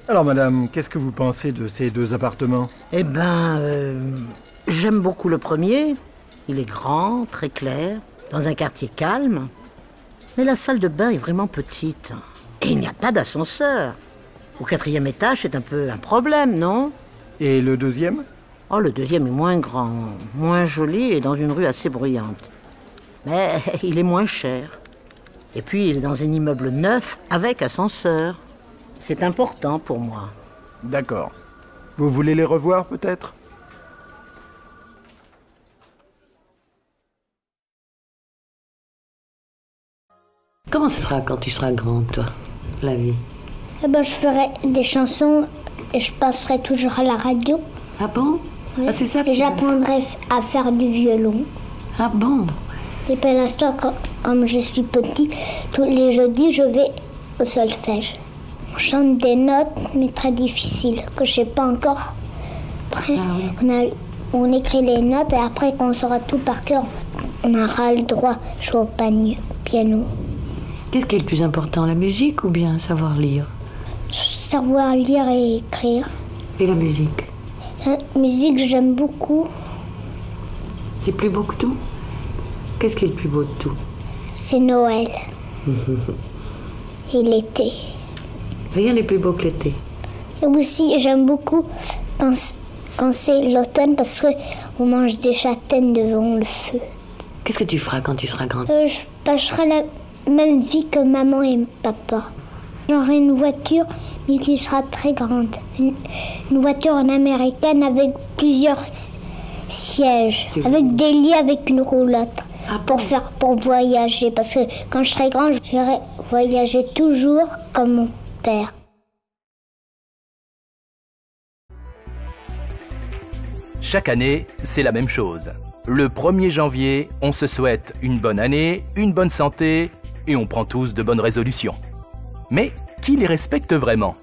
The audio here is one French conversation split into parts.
Alors madame, qu'est-ce que vous pensez de ces 2 appartements? Eh ben, j'aime beaucoup le premier. Il est grand, très clair, dans un quartier calme. Mais la salle de bain est vraiment petite. Et il n'y a pas d'ascenseur. Au 4e étage, c'est un peu un problème, non? Et le 2e? Oh, le 2e est moins grand, moins joli et dans une rue assez bruyante. Mais il est moins cher. Et puis, il est dans un immeuble neuf avec ascenseur. C'est important pour moi. D'accord. Vous voulez les revoir peut-être? Comment ce sera quand tu seras grande, toi, la vie? Eh ben, je ferai des chansons et je passerai toujours à la radio. Ah bon? Oui. Ah, c'est ça Et j'apprendrai à faire du violon. Ah bon? Et pour l'instant, comme je suis petite, tous les jeudis, je vais au solfège. On chante des notes, mais très difficiles, que je ne sais pas encore. Après, on écrit les notes et après, quand on saura tout par cœur, on aura le droit de jouer au piano. Qu'est-ce qui est le plus important, la musique ou bien savoir lire? Savoir lire et écrire. Et la musique? La musique, j'aime beaucoup. C'est plus beau que tout? Qu'est-ce qui est le plus beau de tout? C'est Noël. Et l'été. Rien n'est plus beau que l'été. Et aussi, j'aime beaucoup quand c'est l'automne parce qu'on mange des châtaignes devant le feu. Qu'est-ce que tu feras quand tu seras grande? Je passerai la même vie que maman et papa. J'aurai une voiture, mais qui sera très grande. Une voiture en américaine avec plusieurs sièges, avec des lits, avec une roulotte. Pour voyager, parce que quand je serai grande, j'irai voyager toujours comme mon père. Chaque année, c'est la même chose. Le 1er janvier, on se souhaite une bonne année, une bonne santé, et on prend tous de bonnes résolutions. Mais qui les respecte vraiment?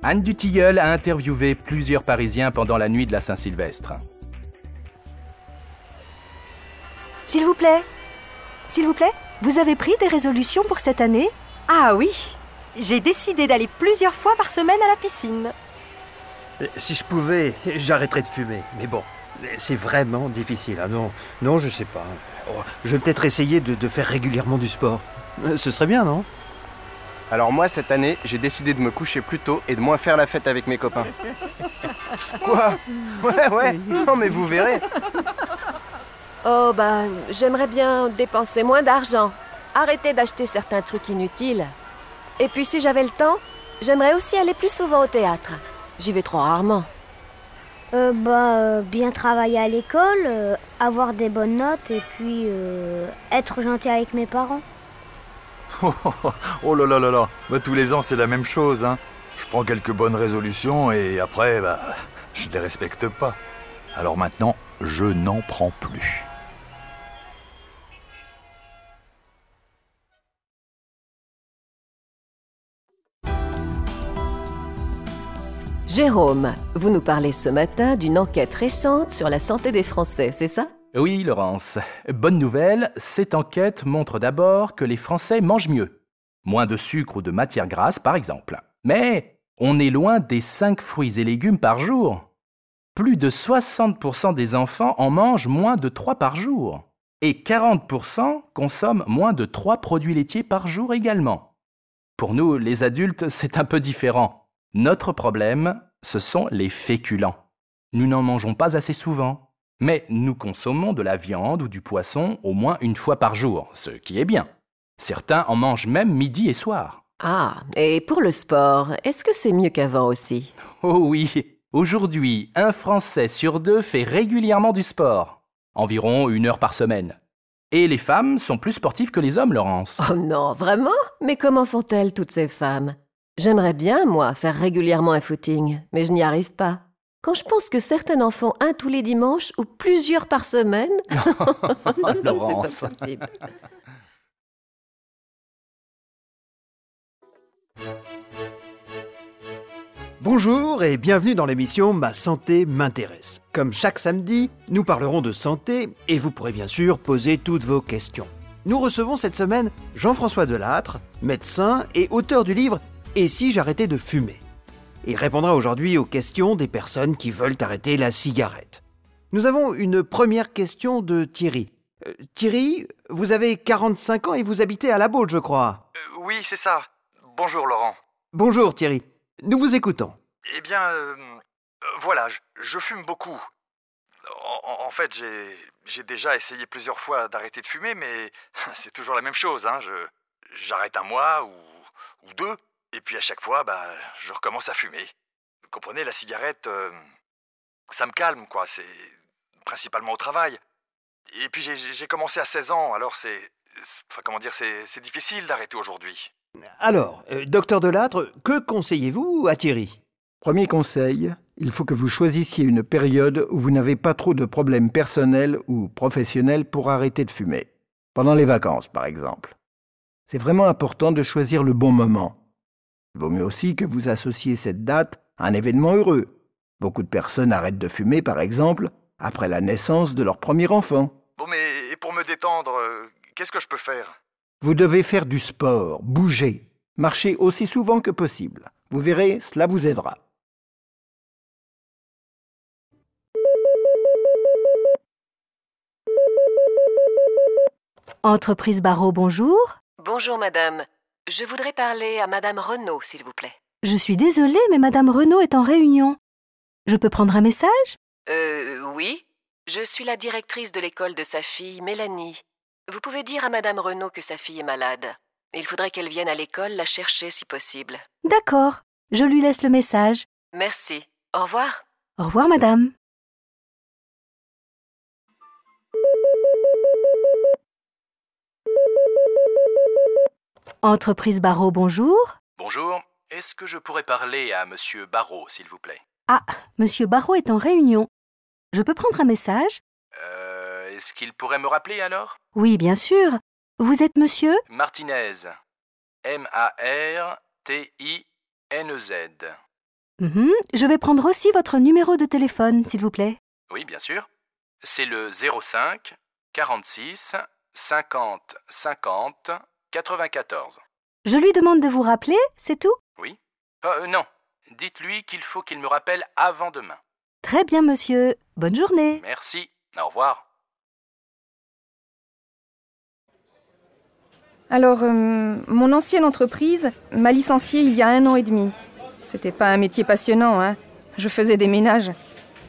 Anne Dutilleul a interviewé plusieurs Parisiens pendant la nuit de la Saint-Sylvestre. S'il vous plaît, vous avez pris des résolutions pour cette année? Ah oui, j'ai décidé d'aller plusieurs fois par semaine à la piscine. Si je pouvais, j'arrêterais de fumer. Mais bon, c'est vraiment difficile. Ah non, je sais pas. Oh, je vais peut-être essayer de faire régulièrement du sport. Ce serait bien, non? Alors moi, cette année, j'ai décidé de me coucher plus tôt et de moins faire la fête avec mes copains. Quoi? Ouais, non mais vous verrez. Oh bah, j'aimerais bien dépenser moins d'argent, arrêter d'acheter certains trucs inutiles. Et puis si j'avais le temps, j'aimerais aussi aller plus souvent au théâtre. J'y vais trop rarement. Bien travailler à l'école, avoir des bonnes notes et puis être gentil avec mes parents. Oh là là là là, tous les ans c'est la même chose, hein. Je prends quelques bonnes résolutions et après, je les respecte pas. Alors maintenant, je n'en prends plus. Jérôme, vous nous parlez ce matin d'une enquête récente sur la santé des Français, c'est ça? Oui, Laurence. Bonne nouvelle, cette enquête montre d'abord que les Français mangent mieux. Moins de sucre ou de matière grasse, par exemple. Mais on est loin des 5 fruits et légumes par jour. Plus de 60% des enfants en mangent moins de 3 par jour. Et 40% consomment moins de 3 produits laitiers par jour également. Pour nous, les adultes, c'est un peu différent. Notre problème, ce sont les féculents. Nous n'en mangeons pas assez souvent, mais nous consommons de la viande ou du poisson au moins une fois par jour, ce qui est bien. Certains en mangent même midi et soir. Ah, et pour le sport, est-ce que c'est mieux qu'avant aussi? Oh oui, aujourd'hui, 1 Français sur 2 fait régulièrement du sport, environ 1 heure par semaine. Et les femmes sont plus sportives que les hommes, Laurence. Oh non, vraiment? Mais comment font-elles toutes ces femmes? J'aimerais bien, moi, faire régulièrement un footing, mais je n'y arrive pas. Quand je pense que certaines en font 1 tous les dimanches ou plusieurs par semaine, Laurence. c'est pas possible. Bonjour et bienvenue dans l'émission Ma santé m'intéresse. Comme chaque samedi, nous parlerons de santé et vous pourrez bien sûr poser toutes vos questions. Nous recevons cette semaine Jean-François Delattre, médecin et auteur du livre « Et si j'arrêtais de fumer ?» Il répondra aujourd'hui aux questions des personnes qui veulent arrêter la cigarette. Nous avons une première question de Thierry. Thierry, vous avez 45 ans et vous habitez à La Baule, je crois. Oui, c'est ça. Bonjour Laurent. Bonjour Thierry, nous vous écoutons. Eh bien, voilà, je fume beaucoup. En fait, j'ai déjà essayé plusieurs fois d'arrêter de fumer, mais c'est toujours la même chose, hein. J'arrête un mois ou deux, et puis à chaque fois, je recommence à fumer. Vous comprenez, la cigarette, ça me calme, quoi. C'est principalement au travail. Et puis j'ai commencé à 16 ans, alors c'est difficile d'arrêter aujourd'hui. Alors, docteur Delattre, que conseillez-vous à Thierry ? Premier conseil, il faut que vous choisissiez une période où vous n'avez pas trop de problèmes personnels ou professionnels pour arrêter de fumer. Pendant les vacances, par exemple. C'est vraiment important de choisir le bon moment. Il vaut mieux aussi que vous associez cette date à un événement heureux. Beaucoup de personnes arrêtent de fumer, par exemple, après la naissance de leur premier enfant. Bon, mais pour me détendre, qu'est-ce que je peux faire ? Vous devez faire du sport, bouger, marcher aussi souvent que possible. Vous verrez, cela vous aidera. Entreprise Barreau, bonjour. Bonjour madame. Je voudrais parler à madame Renaud, s'il vous plaît. Je suis désolée, mais madame Renaud est en réunion. Je peux prendre un message ? Oui. Je suis la directrice de l'école de sa fille, Mélanie. Vous pouvez dire à madame Renaud que sa fille est malade. Il faudrait qu'elle vienne à l'école la chercher si possible. D'accord, je lui laisse le message. Merci. Au revoir. Au revoir, madame. Entreprise Barreau, bonjour. Bonjour, est-ce que je pourrais parler à monsieur Barreau, s'il vous plaît ? Ah, monsieur Barreau est en réunion. Je peux prendre un message ? Est-ce qu'il pourrait me rappeler alors ? Oui, bien sûr. Vous êtes monsieur ? Martinez. M-A-R-T-I-N-E-Z. Je vais prendre aussi votre numéro de téléphone, s'il vous plaît. Oui, bien sûr. C'est le 05 46 50 50 94. Je lui demande de vous rappeler, c'est tout ? Oui. Non. Dites-lui qu'il faut qu'il me rappelle avant demain. Très bien, monsieur. Bonne journée. Merci. Au revoir. Alors, mon ancienne entreprise m'a licenciée il y a 1 an et demi. C'était pas un métier passionnant, hein. Je faisais des ménages.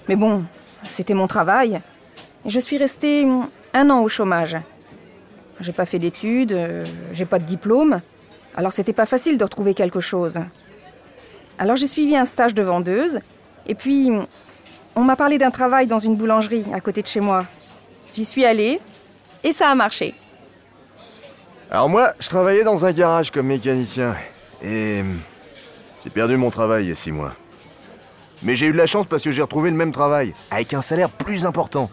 Mais bon, c'était mon travail. Et je suis restée 1 an au chômage. J'ai pas fait d'études, j'ai pas de diplôme. Alors c'était pas facile de retrouver quelque chose. Alors j'ai suivi un stage de vendeuse. Et puis, on m'a parlé d'un travail dans une boulangerie à côté de chez moi. J'y suis allée et ça a marché. Alors moi, je travaillais dans un garage comme mécanicien. Et j'ai perdu mon travail il y a 6 mois. Mais j'ai eu de la chance parce que j'ai retrouvé le même travail, avec un salaire plus important.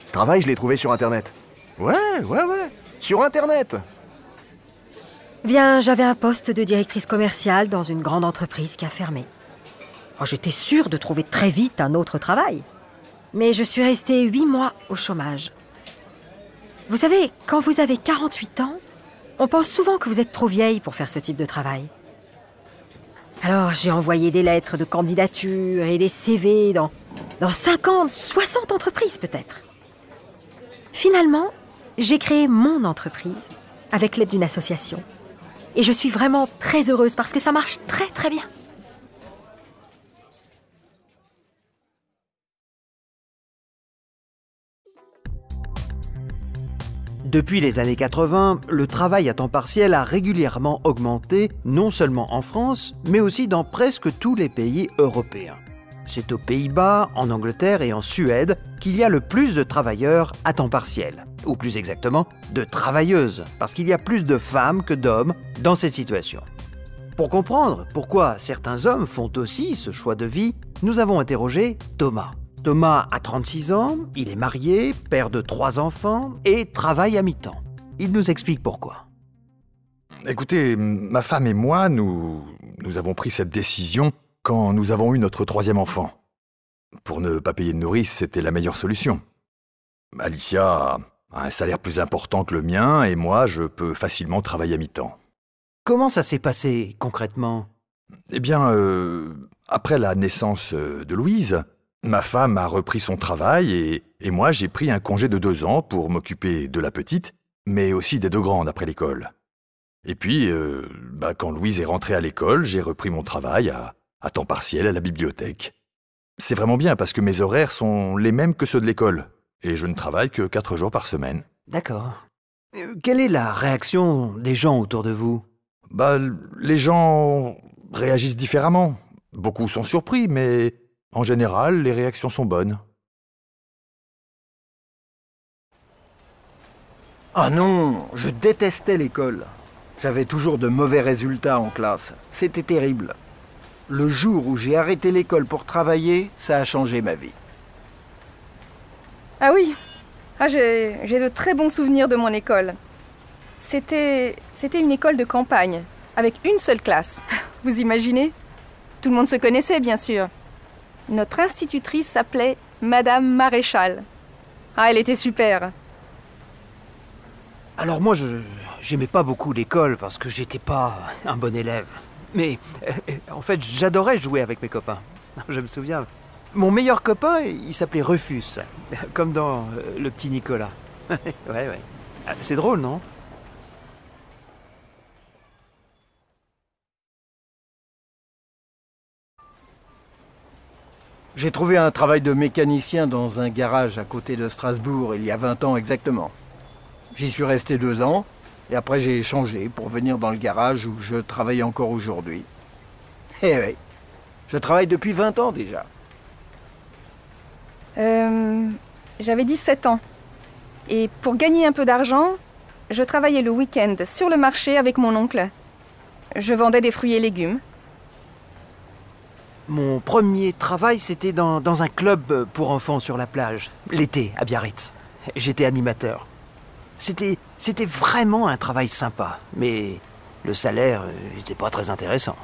Ce travail, je l'ai trouvé sur Internet. Ouais. Sur Internet. Bien, j'avais un poste de directrice commerciale dans une grande entreprise qui a fermé. Alors, j'étais sûre de trouver très vite un autre travail. Mais je suis restée 8 mois au chômage. Vous savez, quand vous avez 48 ans, on pense souvent que vous êtes trop vieille pour faire ce type de travail. Alors, j'ai envoyé des lettres de candidature et des CV dans 50, 60 entreprises peut-être. Finalement, j'ai créé mon entreprise avec l'aide d'une association. Et je suis vraiment très heureuse parce que ça marche très très bien. Depuis les années 80, le travail à temps partiel a régulièrement augmenté, non seulement en France, mais aussi dans presque tous les pays européens. C'est aux Pays-Bas, en Angleterre et en Suède qu'il y a le plus de travailleurs à temps partiel. Ou plus exactement, de travailleuses, parce qu'il y a plus de femmes que d'hommes dans cette situation. Pour comprendre pourquoi certains hommes font aussi ce choix de vie, nous avons interrogé Thomas. Thomas a 36 ans, il est marié, père de 3 enfants et travaille à mi-temps. Il nous explique pourquoi. Écoutez, ma femme et moi, nous avons pris cette décision quand nous avons eu notre 3e enfant. Pour ne pas payer de nourrice, c'était la meilleure solution. Alicia a un salaire plus important que le mien et moi, je peux facilement travailler à mi-temps. Comment ça s'est passé concrètement ? Eh bien, après la naissance de Louise, ma femme a repris son travail et moi j'ai pris un congé de 2 ans pour m'occuper de la petite, mais aussi des 2 grandes après l'école. Et puis, quand Louise est rentrée à l'école, j'ai repris mon travail à temps partiel à la bibliothèque. C'est vraiment bien parce que mes horaires sont les mêmes que ceux de l'école et je ne travaille que 4 jours par semaine. D'accord. Quelle est la réaction des gens autour de vous? Les gens réagissent différemment. Beaucoup sont surpris, mais en général, les réactions sont bonnes. Ah non, je détestais l'école. J'avais toujours de mauvais résultats en classe. C'était terrible. Le jour où j'ai arrêté l'école pour travailler, ça a changé ma vie. Ah oui, j'ai de très bons souvenirs de mon école. C'était une école de campagne, avec une seule classe. Vous imaginez? Tout le monde se connaissait, bien sûr. Notre institutrice s'appelait Madame Maréchal. Ah, elle était super. Alors moi, j'aimais pas beaucoup l'école parce que j'étais pas un bon élève. Mais en fait, j'adorais jouer avec mes copains. Je me souviens, mon meilleur copain, il s'appelait Rufus, comme dans Le Petit Nicolas. Ouais. C'est drôle, non? J'ai trouvé un travail de mécanicien dans un garage à côté de Strasbourg il y a 20 ans exactement. J'y suis resté 2 ans et après j'ai changé pour venir dans le garage où je travaille encore aujourd'hui. Eh oui, je travaille depuis 20 ans déjà. J'avais 17 ans. Et pour gagner un peu d'argent, je travaillais le week-end sur le marché avec mon oncle. Je vendais des fruits et légumes. Mon premier travail, c'était dans un club pour enfants sur la plage, l'été, à Biarritz. J'étais animateur. C'était vraiment un travail sympa, mais le salaire n'était pas très intéressant.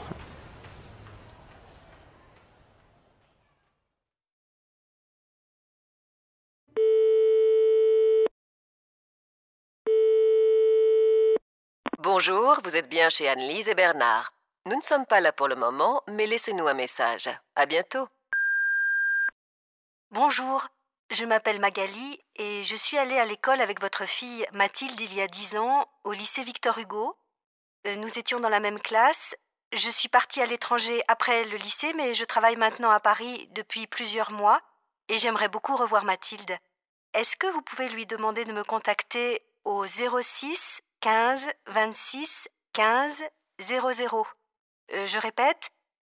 Bonjour, vous êtes bien chez Anne-Lise et Bernard. Nous ne sommes pas là pour le moment, mais laissez-nous un message. À bientôt. Bonjour, je m'appelle Magali et je suis allée à l'école avec votre fille Mathilde il y a 10 ans au lycée Victor Hugo. Nous étions dans la même classe. Je suis partie à l'étranger après le lycée, mais je travaille maintenant à Paris depuis plusieurs mois et j'aimerais beaucoup revoir Mathilde. Est-ce que vous pouvez lui demander de me contacter au 06 15 26 15 00? Je répète,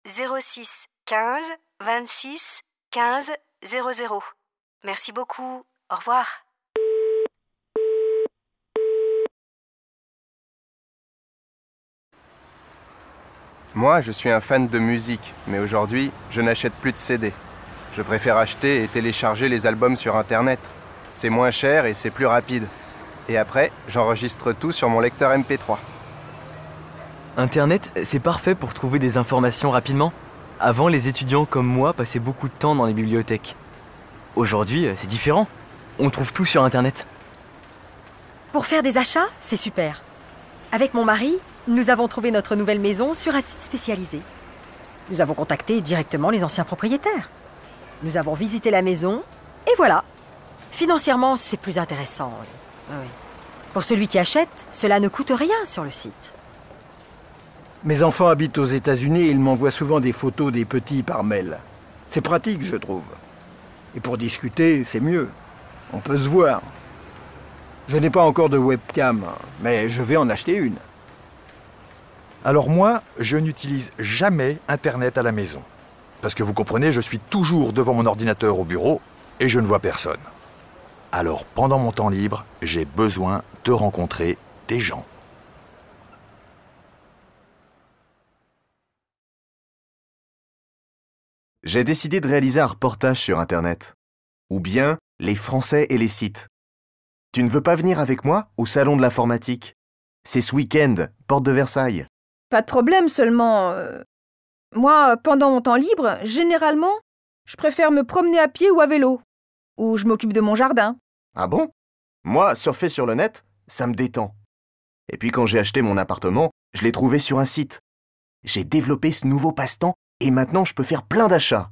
06 15 26 15 00. Merci beaucoup. Au revoir. Moi, je suis un fan de musique, mais aujourd'hui, je n'achète plus de CD. Je préfère acheter et télécharger les albums sur Internet. C'est moins cher et c'est plus rapide. Et après, j'enregistre tout sur mon lecteur MP3. Internet, c'est parfait pour trouver des informations rapidement. Avant, les étudiants comme moi passaient beaucoup de temps dans les bibliothèques. Aujourd'hui, c'est différent. On trouve tout sur Internet. Pour faire des achats, c'est super. Avec mon mari, nous avons trouvé notre nouvelle maison sur un site spécialisé. Nous avons contacté directement les anciens propriétaires. Nous avons visité la maison, et voilà. Financièrement, c'est plus intéressant. Oui. Pour celui qui achète, cela ne coûte rien sur le site. Mes enfants habitent aux États-Unis et ils m'envoient souvent des photos des petits par mail. C'est pratique, je trouve. Et pour discuter, c'est mieux. On peut se voir. Je n'ai pas encore de webcam, mais je vais en acheter une. Alors moi, je n'utilise jamais Internet à la maison. Parce que vous comprenez, je suis toujours devant mon ordinateur au bureau et je ne vois personne. Alors pendant mon temps libre, j'ai besoin de rencontrer des gens. J'ai décidé de réaliser un reportage sur Internet. Ou bien les Français et les sites. Tu ne veux pas venir avec moi au salon de l'informatique? C'est ce week-end, porte de Versailles. Pas de problème, seulement... Moi, pendant mon temps libre, généralement, je préfère me promener à pied ou à vélo. Ou je m'occupe de mon jardin. Ah bon? Moi, surfer sur le net, ça me détend. Et puis quand j'ai acheté mon appartement, je l'ai trouvé sur un site. J'ai développé ce nouveau passe-temps Et maintenant, je peux faire plein d'achats.